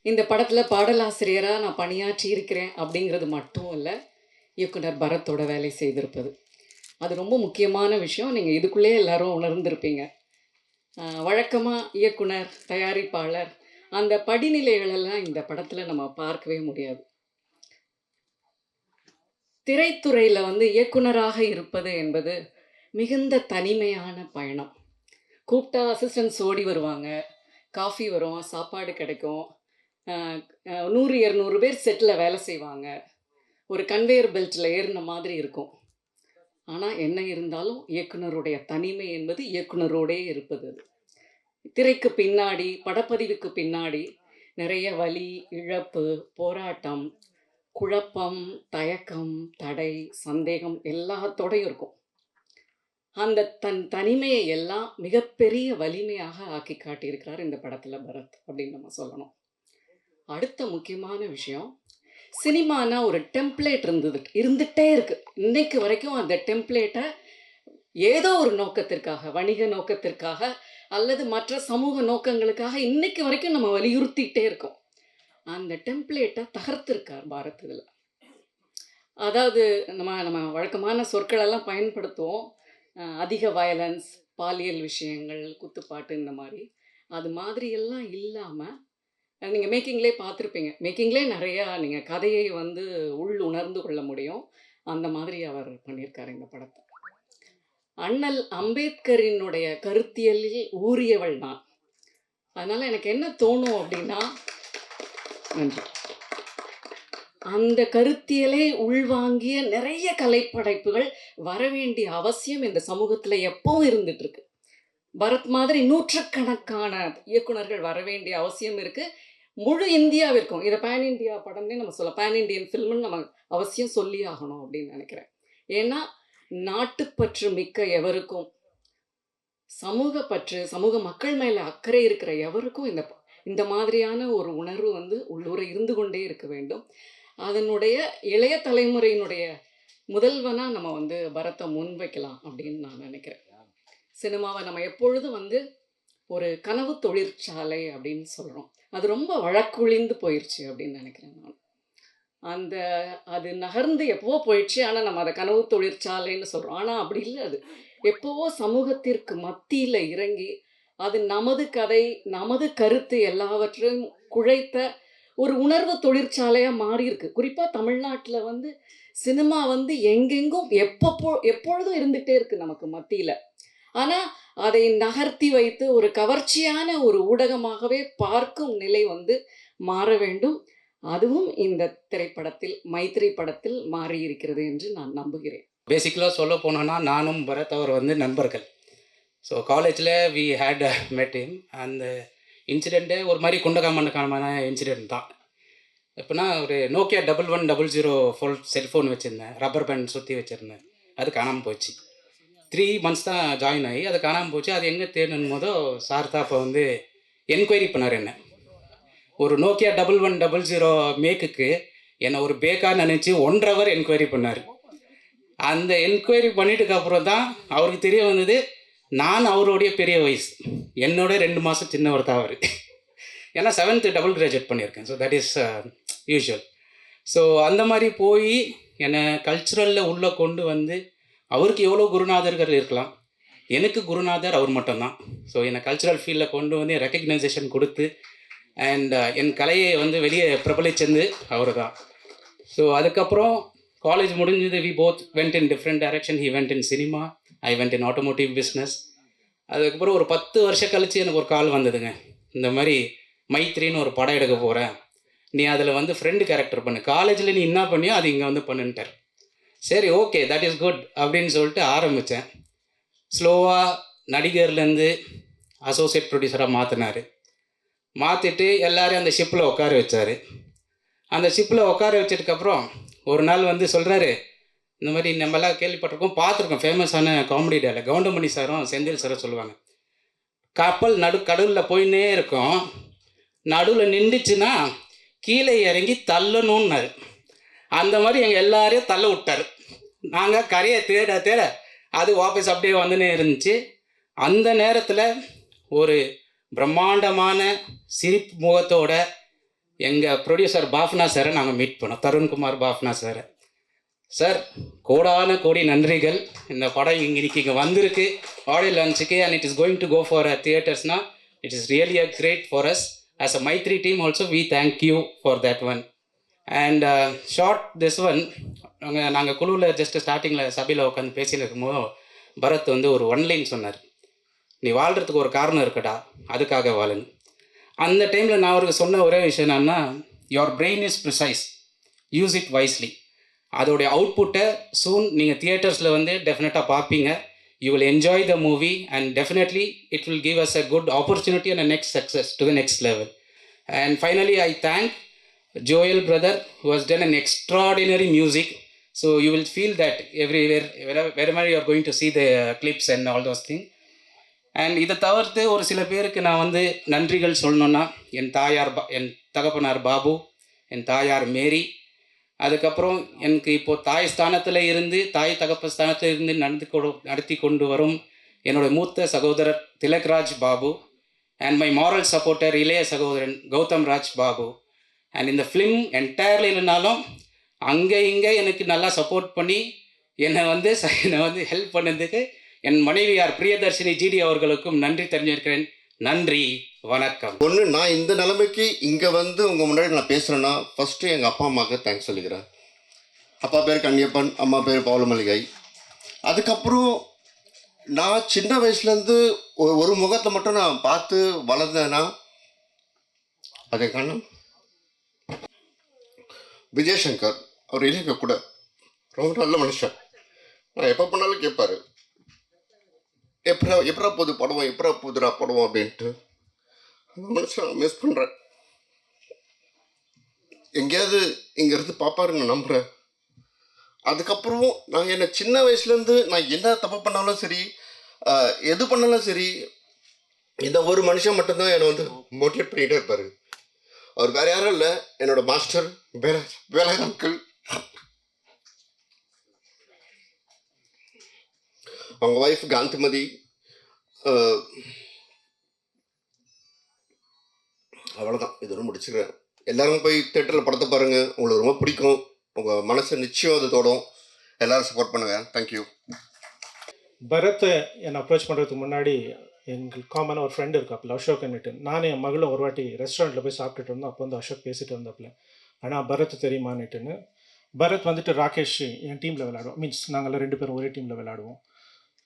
இந்த படத்தில் பாடலாசிரியராக நான் பணியாற்றி இருக்கிறேன் அப்படிங்கிறது மட்டும் இல்லை, இயக்குனர் பரத்தோட வேலை செய்திருப்பது அது ரொம்ப முக்கியமான விஷயம். நீங்கள் இதுக்குள்ளேயே எல்லாரும் உணர்ந்திருப்பீங்க. வழக்கமாக இயக்குனர், தயாரிப்பாளர் அந்த படிநிலைகளெல்லாம் இந்த படத்தில் நம்ம பார்க்கவே முடியாது. திரைத்துறையில் வந்து இயக்குனராக இருப்பது என்பது மிகுந்த தனிமையான பயணம். கூப்பிட்டா அசிஸ்டன்ட்ஸ் ஓடி வருவாங்க, காஃபி வரும், சாப்பாடு கிடைக்கும், 100-200 பேர் செட்டில் வேலை செய்வாங்க, ஒரு கன்வேயர் பெல்ட்டில் ஏறின மாதிரி இருக்கும். ஆனால் என்ன இருந்தாலும் இயக்குனருடைய தனிமை என்பது இயக்குனரோடே இருப்பது. அது திரைக்கு பின்னாடி, படப்பதிவுக்கு பின்னாடி நிறைய வலி, இழப்பு, போராட்டம், குழப்பம், தயக்கம், தடை, சந்தேகம் எல்லாத்தோடையும் இருக்கும். அந்த தனிமையை எல்லாம் மிகப்பெரிய வலிமையாக ஆக்கி காட்டியிருக்கிறார் இந்த படத்தில் பரத் அப்படின்னு நம்ம சொல்லணும். அடுத்த முக்கியமான விஷயம், சினிமானா ஒரு டெம்ப்ளேட் இருந்துகிட்டே இருக்கு. இன்னைக்கு வரைக்கும் அந்த டெம்ப்ளேட்டை ஏதோ ஒரு நோக்கத்திற்காக, வணிக நோக்கத்திற்காக அல்லது மற்ற சமூக நோக்கங்களுக்காக இன்னைக்கு வரைக்கும் நம்ம வலியுறுத்திக்கிட்டே இருக்கோம். அந்த டெம்ப்ளேட்டை தகர்த்திருக்கார் பாரத் இதில். அதாவது நம்ம வழக்கமான சொற்களெல்லாம் பயன்படுத்துவோம், அதிக வயலன்ஸ், பாலியல் விஷயங்கள், குத்துப்பாட்டு, இந்த மாதிரி. அது மாதிரியெல்லாம் இல்லாமல் நீங்கள் மேக்கிங்லேயே பார்த்துருப்பீங்க. மேக்கிங்லேயே நிறையா நீங்கள் கதையை வந்து உள் உணர்ந்து கொள்ள முடியும். அந்த மாதிரி அவர் பண்ணியிருக்காரு இந்த படத்தை. அண்ணல் அம்பேத்கரினுடைய கருத்தியலில் ஊறியவள் நான். அதனால் எனக்கு என்ன தோணும் அப்படின்னா, நன்றி, அந்த கருத்தியலை உள்வாங்கிய நிறைய கலைப்படைப்புகள் வரவேண்டிய அவசியம் இந்த சமூகத்தில் எப்பவும் இருந்துட்டு இருக்கு. பரத் மாதிரி நூற்றுக்கணக்கான இயக்குனர்கள் வரவேண்டிய அவசியம் இருக்கு. முழு இந்தியாவிற்கும் இதை பேன் இண்டியா படம்னே நம்ம சொல்லலாம், பேன் இண்டியன் ஃபில்ம்னு நம்ம அவசியம் சொல்லி ஆகணும் அப்படின்னு நினைக்கிறேன். ஏன்னா நாட்டுப்பற்று மிக்க எவருக்கும், சமூக பற்று, சமூக மக்கள் மேலே அக்கறை இருக்கிற எவருக்கும் இந்த மாதிரியான ஒரு உணர்வு வந்து உள்ளூர இருந்து கொண்டே இருக்க வேண்டும். அதனுடைய இளைய தலைமுறையினுடைய முதல்வனாக நம்ம வந்து பரத்தை முன்வைக்கலாம் அப்படின்னு நான் நினைக்கிறேன். சினிமாவை நம்ம எப்பொழுதும் வந்து ஒரு கனவு தொழிற்சாலை அப்படின்னு சொல்கிறோம். அது ரொம்ப வழக்குழிந்து போயிடுச்சு அப்படின்னு நினைக்கிறேன் நான். அது நகர்ந்து எப்போவோ போயிடுச்சு. ஆனால் நம்ம அதை கனவு தொழிற்சாலைன்னு சொல்கிறோம். ஆனால் அப்படி இல்லை. அது எப்போவோ சமூகத்திற்கு மத்தியில் இறங்கி அது நமது கதை, நமது கருத்து எல்லாவற்றையும் குழைத்த ஒரு உணர்வு தொழிற்சாலையாக மாறி இருக்கு. குறிப்பாக தமிழ்நாட்டில் வந்து சினிமா வந்து எங்கெங்கும் எப்பொழுதும் இருந்துகிட்டே இருக்குது நமக்கு மத்தியில். ஆனால் அதை நகர்த்தி வைத்து ஒரு கவர்ச்சியான ஒரு ஊடகமாகவே பார்க்கும் நிலை வந்து மாற வேண்டும். அதுவும் இந்த திரைப்படத்தில், மைத்ரி படத்தில் மாறி இருக்கிறது என்று நான் நம்புகிறேன். பேசிக்கலாக சொல்ல போனோன்னா, நானும் பரத் அவர் வந்து நண்பர்கள். ஸோ காலேஜில் வி ஹேட் மெட் ஹிம். அந்த இன்சிடெண்ட்டு ஒரு மாதிரி குண்டகாமண்டகாமான இன்சிடெண்ட் தான். எப்படின்னா, ஒரு நோக்கியா 1100 செல்ஃபோன் வச்சுருந்தேன், ரப்பர் பேண்ட் சுற்றி வச்சுருந்தேன். அது காணாமல் போச்சு. 3 months தான் ஜாயின் ஆகி அது காணாமல் போச்சு. அது எங்கே தேடணும் போதோ சார் தான் அப்போ வந்து என்கொயரி பண்ணார். என்ன ஒரு நோக்கியா 1100 மேக்குக்கு என்னை ஒரு பேக்காக நினச்சி 1 hour என்கொயரி பண்ணார். அந்த என்கொயரி பண்ணிட்டுக்கு அப்புறம் தான் அவருக்கு தெரிய வந்தது, நான் அவருடைய பெரிய வயசு, என்னோட 2 மாதம் சின்னவர் தான் அவர். ஏன்னா 7th டபுள் கிராஜுவேட் பண்ணியிருக்கேன். So that is usual. So அந்த மாதிரி போய் என்னை கல்ச்சுரலில் உள்ளே கொண்டு வந்து, அவருக்கு எவ்வளோ குருநாதர்கள் இருக்கலாம், எனக்கு குருநாதர் அவர் மட்டும்தான். ஸோ என்னை கல்ச்சுரல் ஃபீல்டில் கொண்டு வந்து ரெக்கக்னைசேஷன் கொடுத்து அண்ட் என் கலையை வந்து வெளியே பிரபலிச்சது அவர் தான். ஸோ அதுக்கப்புறம் காலேஜ் முடிஞ்சது, we both went in different direction. He went in cinema, I went in automotive business. அதுக்கப்புறம் ஒரு 10 வருஷம் கழித்து எனக்கு ஒரு கால் வந்ததுங்க, இந்த மாதிரி மைத்ரின்னு ஒரு படம் எடுக்க போகிறேன், நீ அதில் வந்து ஃப்ரெண்டு கேரக்டர் பண்ணு, காலேஜில் நீ என்ன பண்ணியோ அது இங்கே வந்து பண்ணுன்ட்டார். சரி, ஓகே, தட் இஸ் குட் அப்படின்னு சொல்லிட்டு ஆரம்பித்தேன். ஸ்லோவாக நடிகர்லேருந்து அசோசியேட் ப்ரொடியூசராக மாற்றிட்டு எல்லோரையும் அந்த ஷிப்பில் உட்கார வச்சார். அந்த ஷிப்பில் உட்கார வச்சதுக்கப்புறம் ஒரு நாள் வந்து சொல்கிறாரு, இந்த மாதிரி நம்மளாம் கேள்விப்பட்டிருக்கோம், பார்த்துருக்கோம், ஃபேமஸான காமெடி டேல கவுண்டமணி சாரும் செந்தில் சாரும் சொல்லுவாங்க, கப்பல் கடலில் போயின்னே இருக்கும், நடுவில் நின்றுச்சுன்னா கீழே இறங்கி தள்ளணுன்னாரு. அந்த மாதிரி எங்கள் எல்லாரையும் தள்ள விட்டார். நாங்கள் கரையை தேட அது வாபஸ் அப்படியே வந்துன்னே இருந்துச்சு. அந்த நேரத்தில் ஒரு பிரம்மாண்டமான சிரிப்பு முகத்தோட எங்கள் ப்ரொடியூசர் பாஃப்னா சாரை நாங்கள் மீட் பண்ணோம், தருண்குமார் பாஃப்னா சாரை. சார், கோடான கோடி நன்றிகள். இந்த படம் இன்னைக்கு இங்கே வந்திருக்கு ஆடியோ லான்ச்சுக்கு, and it is going to go for தியேட்டர்ஸ்னா it is really a great for us as a Mythri team also. We thank you for that one. And short this one, நாங்கள் குழுவில் ஜஸ்ட் ஸ்டார்டிங்கில் சபையில் உட்காந்து பேசின்னு இருக்கும்போது பரத் வந்து ஒரு ஒன்லைன் சொன்னார், நீ வாழ்கிறதுக்கு ஒரு காரணம் இருக்குடா, அதுக்காக வாழுங்க. அந்த டைமில் நான் அவருக்கு சொன்ன ஒரே விஷயம் என்னன்னா, your brain is precise, use it wisely. அதோடைய அவுட்புட்டை சூன் நீங்கள் தியேட்டர்ஸில் வந்து டெஃபினட்டாக பார்ப்பீங்க. You will enjoy the movie and definitely it will give us a good opportunity and next success to the next level. And finally I thank Joel brother who has done an extraordinary music. So you will feel that everywhere, wherever you are going to see the clips and all those things. And இதை தவிர்த்து ஒரு சில பேருக்கு நான் வந்து நன்றிகள் சொல்லணுன்னா, என் தகப்பனார் பாபு, என் தாயார் மேரி, அதுக்கப்புறம் எனக்கு இப்போது தாய் ஸ்தானத்தில் இருந்து தாய் தகப்ப ஸ்தானத்தில் இருந்து நடத்தி கொண்டு வரும் என்னோடய மூத்த சகோதரர் Thilakraj Babu, and my moral supporter இளைய சகோதரன் கௌதம் ராஜ் பாபு. அண்ட் இந்த ஃபிலிம் என்டையர்லி இல்லைனாலும் அங்கே இங்கே எனக்கு நல்லா சப்போர்ட் பண்ணி என்னை வந்து ஹெல்ப் பண்ணதுக்கு என் மனைவியார் பிரியதர்ஷினி ஜிடி அவர்களுக்கும் நன்றி தெரிஞ்சிருக்கிறேன். நன்றி, வணக்கம். ஒன்று, நான் இந்த நிலைமைக்கு இங்கே வந்து உங்கள் முன்னாடி நான் பேசுகிறேன்னா ஃபஸ்ட்டு எங்கள் அப்பா அம்மாவுக்கு தேங்க்ஸ் சொல்லிக்கிறேன். அப்பா பேர் கன்னியப்பன், அம்மா பேர் பவுளமல்லிகை. அதுக்கப்புறம் நான் சின்ன வயசுலேருந்து ஒரு முகத்தை மட்டும் நான் பார்த்து வளர்ந்தேன்னா அது காரணம் விஜயசங்கர். அவர் இல்லைங்க கூட ரொம்ப நல்ல மனுஷன். நான் எப்போ பண்ணாலும் கேட்பார், எப்படா போகுது படுவோம், எப்படா போகுதுடா படுவோம் அப்படின்ட்டு. அந்த மனுஷன் நான் மிஸ் பண்ணுறேன். எங்கேயாவது இங்கேருந்து பார்ப்பாரு நான் நம்புகிறேன். அதுக்கப்புறம் நான் என்னை சின்ன வயசுலேருந்து நான் என்ன தப்பு பண்ணாலும் சரி, எது பண்ணாலும் சரி, இந்த ஒரு மனுஷன் மட்டும்தான் என்னை வந்து மோட்டிவேட் பண்ணிகிட்டே இருப்பார். அவர் வேறு யாரும் இல்லை, என்னோட மாஸ்டர் வேலை அங்கிள். அவங்க ஒய்ஃப் காந்திமதி. அவ்வளோதான், இதோட முடிச்சுக்கிறேன். எல்லாரும் போய் தேட்டரில் படத்தை பாருங்கள், உங்களுக்கு ரொம்ப பிடிக்கும். உங்கள் மனசை நிச்சயம் அது தோடும். எல்லோரும் சப்போர்ட் பண்ணுங்கள். தேங்க்யூ. பரத்தை என்னை அப்ரோச் பண்ணுறதுக்கு முன்னாடி எங்களுக்கு காமனாக ஒரு ஃப்ரெண்டு இருக்காப்புல, அசோக் என்னட்டு. நானும் என் மகளும் ஒரு வாட்டி ரெஸ்டாரண்ட்டில் போய் சாப்பிட்டுட்டு இருந்தோம். அப்போ வந்து அசோக் பேசிட்டு இருந்தாப்புல, ஆனால் பரத் தெரியுமான்னுட்டுன்னு. பரத் வந்துட்டு ராகேஷ் என் டீமில் விளையாடுவோம், மீன்ஸ் நாங்கள் 2 பேரும் ஒரே டீமில் விளையாடுவோம்.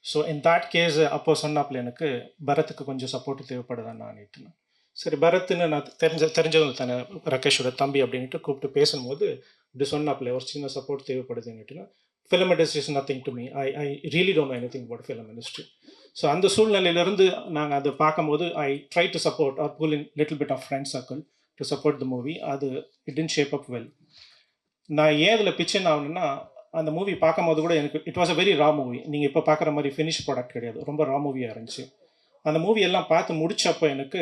ஸோ இன் தேட் கேஸ் அப்போது சொன்னாப்புல எனக்கு பரத்துக்கு கொஞ்சம் சப்போர்ட் தேவைப்படுதான் நான்ட்டுன்னு. சரி, பரத்துன்னு நான் தெரிஞ்சவங்க தானே, ராகேஷோட தம்பி அப்படின்ட்டு கூப்பிட்டு பேசும்போது இப்படி சொன்னாப்புல ஒரு சின்ன சப்போர்ட் தேவைப்படுதுன்னுட்டுன்னு. Film industry is nothing to me. I really don't know anything about film industry. So அந்த சூழ்நிலையிலேருந்து நாங்கள் அதை பார்க்கும்போது I try to support or pull in little bit of friend circle to support the movie. அது it did shape up well. நான் ஏன் இதில் பிச்சன் ஆகணுன்னா, அந்த மூவி பார்க்கும்போது கூட எனக்கு it was a very raw movie. நீங்கள் இப்போ பார்க்குற மாதிரி ஃபினிஷ் ப்ராடக்ட் கிடையாது, ரொம்ப ரா மூவியாக இருந்துச்சு. அந்த மூவி எல்லாம் பார்த்து முடிச்சப்போ எனக்கு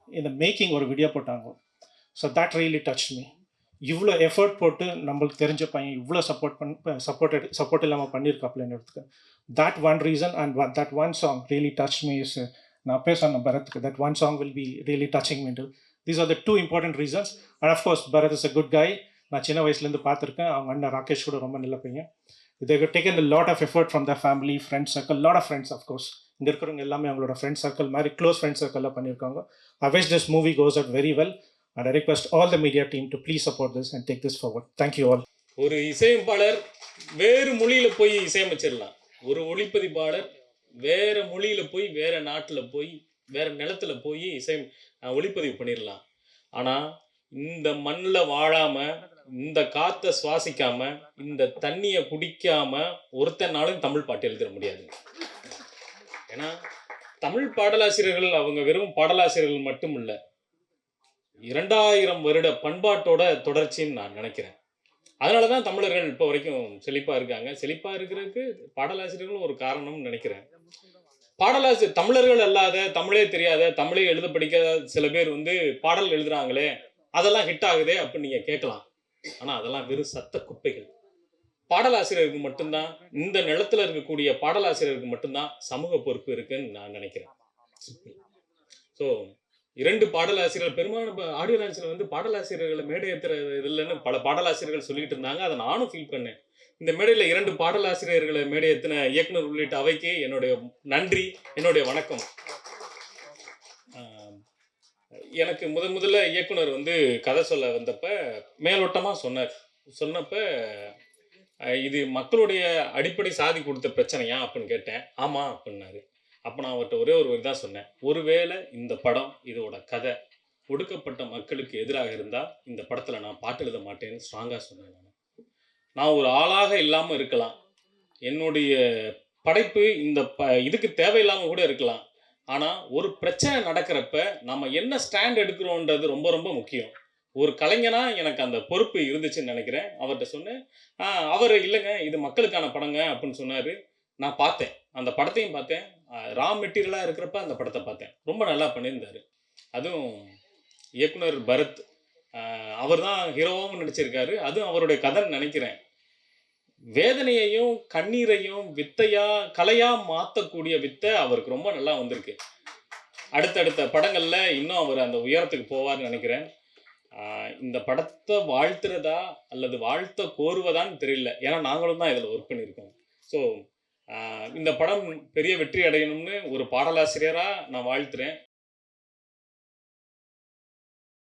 இந்த மேக்கிங் ஒரு வீடியோ போட்டாங்க. So that really touch me. இவ்வளோ எஃபர்ட் போட்டு நம்மளுக்கு தெரிஞ்ச பையன் இவ்வளோ சப்போர்ட் இல்லாமல் பண்ணியிருக்காப்லன்றதுக்கு that one reason and that one song really touched me is நான் பேசணும் பரத்துக்கு, that one song will be really touching me too. These are the 2 important reasons. And of course Bharat is a good guy. நான் சின்ன வயசுலேருந்து பார்த்துருக்கேன். அவங்க அண்ணன் ராகேஷ் கூட ரொம்ப நல்ல பையன். they have taken a lot of effort from their family, friend circle, lot of friends of course. இங்கே இருக்கிறவங்க எல்லாமே அவங்களோட ஃப்ரெண்ட் சர்க்கிள் மாதிரி க்ளோஸ் ஃப்ரெண்ட் சர்க்கிளில் பண்ணியிருக்காங்க. I wish this movie goes out very well and I request all the media team to please support this and take this forward. Thank you all. ஒரு இசையமைப்பாளர் வேறு மொழியில் போய் இசையமைச்சிடலாம். ஒரு ஒளிப்பதிப்பாளர் வேறு மொழியில் போய், வேறு நாட்டில் போய், வேறு நிலத்தில் போய் ஒளிப்பதிவு பண்ணிடலாம். ஆனால் இந்த மண்ணில் வாழாமல், இந்த காற்றை சுவாசிக்காமல், இந்த தண்ணியை குடிக்காமல் ஒருத்தனாலும் தமிழ் பாட்டு எழுதிட முடியாது. ஏன்னா தமிழ் பாடலாசிரியர்கள் அவங்க வெறும் பாடலாசிரியர்கள் மட்டும் இல்லை, 2000 வருட பண்பாட்டோட தொடர்ச்சின்னு நான் நினைக்கிறேன். அதனால தான் தமிழர்கள் இப்போ வரைக்கும் செழிப்பாக இருக்காங்க. செழிப்பாக இருக்கிறதுக்கு பாடலாசிரியர்களும் ஒரு காரணம்னு நினைக்கிறேன். தமிழர்கள் அல்லாத, தமிழே தெரியாத, தமிழே எழுத படிக்காத சில பேர் பாடல் எழுதுறாங்களே, அதெல்லாம் ஹிட் ஆகுதே அப்படின்னு நீங்கள் கேட்கலாம். ஆனால் அதெல்லாம் வெறும் சத்த குப்பைகள். பாடலாசிரியருக்கு மட்டும்தான், இந்த நிலத்தில் இருக்கக்கூடிய பாடலாசிரியருக்கு மட்டும்தான் சமூக பொறுப்பு இருக்குன்னு நான் நினைக்கிறேன். ஸோ 2 பாடலாசிரியர்கள் பெரும்பாலான ஆடியோ லான்ச்சில் வந்து பாடலாசிரியர்களை மேடை ஏற்றுற இல்லைன்னு பல பாடலாசிரியர்கள் சொல்லிட்டு இருந்தாங்க. அதை நானும் ஃபீல் பண்ணேன். இந்த மேடையில் 2 பாடலாசிரியர்களை மேடை ஏற்றின இயக்குனர் உள்ளிட்ட அவைக்கு என்னுடைய நன்றி, என்னுடைய வணக்கம். எனக்கு முதல்ல இயக்குனர் வந்து கதை சொல்ல வந்தப்ப மேலோட்டமாக சொன்னப்ப இது மக்களுடைய அடிப்படை சாதி கொடுத்த பிரச்சனையா அப்படின்னு கேட்டேன். ஆமாம் அப்படின்னாரு. அப்போ நான் அவர்கிட்ட ஒரே ஒரு தான் சொன்னேன், ஒருவேளை இந்த படம் இதோட கதை ஒடுக்கப்பட்ட மக்களுக்கு எதிராக இருந்தால் இந்த படத்தில் நான் பாட்டு எழுத மாட்டேன்னு ஸ்ட்ராங்காக சொன்னேன். நான் ஒரு ஆளாக இல்லாமல் இருக்கலாம், என்னுடைய படைப்பு இந்த இதுக்கு தேவையில்லாமல் கூட இருக்கலாம். ஆனால் ஒரு பிரச்சனை நடக்கிறப்ப நம்ம என்ன ஸ்டாண்ட் எடுக்கிறோன்றது ரொம்ப ரொம்ப முக்கியம். ஒரு கலைஞனா எனக்கு அந்த பொறுப்பு இருந்துச்சுன்னு நினைக்கிறேன். அவர்கிட்ட சொன்னேன். அவர் இல்லைங்க இது மக்களுக்கான படங்க அப்படின்னு சொன்னார். நான் பார்த்தேன், அந்த படத்தையும் பார்த்தேன். ரா மெட்டீரியலாக இருக்கிறப்ப அந்த படத்தை பார்த்தேன். ரொம்ப நல்லா பண்ணியிருந்தார். அதுவும் இயக்குனர் பரத் அவர் தான் ஹீரோவாகவும் நடிச்சிருக்காரு. அதுவும் அவருடைய கதைன்னு நினைக்கிறேன். வேதனையையும் கண்ணீரையும் கலையாக மாற்றக்கூடிய வித்தை அவருக்கு ரொம்ப நல்லா வந்திருக்கு. அடுத்தடுத்த படங்களில் இன்னும் அவர் அந்த உயரத்துக்கு போவார்னு நினைக்கிறேன். இந்த படத்தை வாழ்த்துறதா அல்லது வாழ்த்த கோருவதான்னு தெரியல, ஏன்னா நாங்களும் தான் இதில் ஒர்க் பண்ணியிருக்கோம். ஸோ இந்த படம் பெரிய வெற்றி அடையணும்னு ஒரு பாடலாசிரியராக நான் வாழ்த்துறேன்.